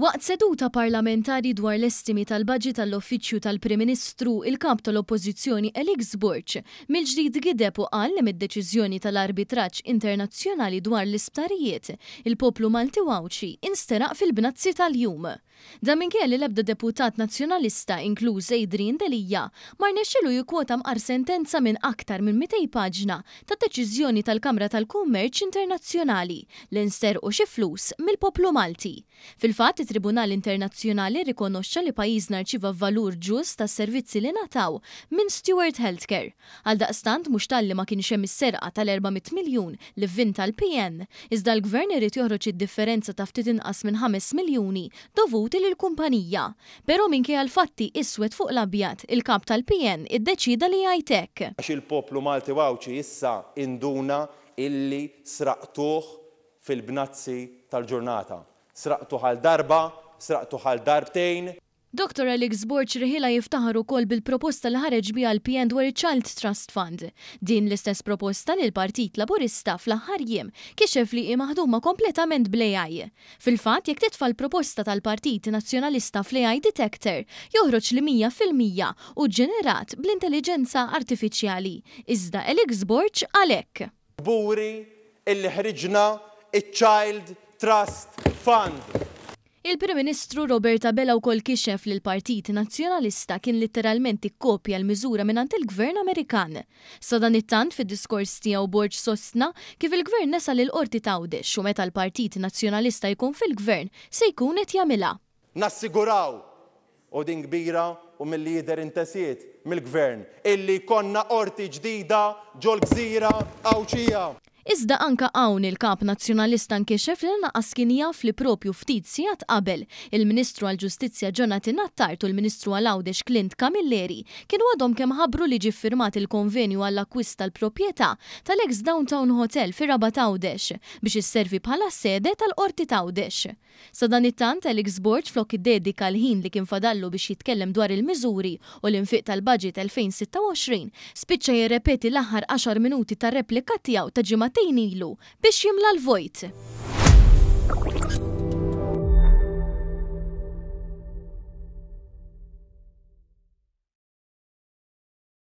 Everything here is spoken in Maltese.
Waqt seduta parlamentari dwar l-estimi tal-budget tal-Uffiċċju tal-Prim Ministru, il-kap tal-Oppożizzjoni Alex Zborch mill-ġdid gideb u qal li mid-deċiżjoni tal-arbitraġġ internazzjonali dwar l-isptarijiet il-poplu Malti Wawċi insteraq fil-bnazzi tal-jum. Dan minkejja li l-ebda deputat nazzjonalista inkluż Adrian Delija ma rnexxielu jikkwota mqar sentenza minn aktar minn 200 paġna ta' deċiżjoni tal-Kamra tal-Kummerċ Internazzjonali li nsterqu xi flus mill-poplu Malti. Fil-fatt, it-Tribunal Internazzjonali rikonoxxa li pajjiżna rċieva valur ġust tas-servizzi li nataw minn Stewart Healthcare. Għaldaqstant mhux talli ma kienx hemm is-serqa tal-400 miljun li vvinta l-PN, iżda l-Gvern irid joħroġ id-differenza ta' ftit inqas minn 5 miljuni dovuti lill-kumpanija. Però minkejja l-fatti iswed fuq l-abjad, il-kap tal-PN iddeċida li jgħid hekk. Għax il-poplu Malti Wawċi issa induna illi sraqtuh fil-bnazzi tal-ġurnata. Sraqtuh għal darba, sraqtuh għal darbtejn. Dr. Alex Zborch riħila jiftaħar ukoll bil-proposta li ħareġ biha l-PN dwar il-Child Trust Fund. Din l-istess proposta li l-Partit Laburista fl-aħħar jiem kixef li maħduma kompletament bl-AI. Fil-fatt, jekk titfa' l-proposta tal-Partit Nazzjonalista fl-AI Detector, joħroġ li 100% u ġenerat bl-intelligenza artifiċjali. Iżda Alex Zborch għalhekk. Buri illi ħriġna il-Child Trust Fund. Il-Prim Ministru Roberta Bella wkoll kixef li l-Partit Nazzjonalista kien letteralment ikkopja l-miżura mingħand il-Gvern Amerikan. Sa dan it-tant fid-diskors tiegħu Borch sostna kif il-Gvern nesal il-qorti tgħawdex u meta l-Partit Nazzjonalista jkun fil-Gvern se jkun qed jagħmilha. Nassiguraw u din kbira u mill-lider intesiet mill-Gvern illi konna qorti ġdida ġol-Gżira Awċija. Iżda anka hawn il-kap nazzjonalista nkixef li lanqas kien jaf li propju ftit sigħat qabel il-Ministru għall-Ġustizzja Jonathan Nattart u l-Ministru għall-Għawdex Clint Camilleri kienu għadhom kemm ħabbru li ġie ffirmat il-konvenju għall-akkwist tal-proprjetà tal-ex Downtown Hotel fi Rabat Għawdex biex isservi bħala sede tal-Qorti Għawdex. Sa dan it-tant Alex Zborch flok iddedika l-ħin li kien fadallu biex jitkellem dwar il-miżuri u l-infiq tal-budget 2026 spiċċa jirrepeti l-aħħar 10 minuti tar-replika tiegħu ta' ġimgħatejn ilu biex jimla l-vojt.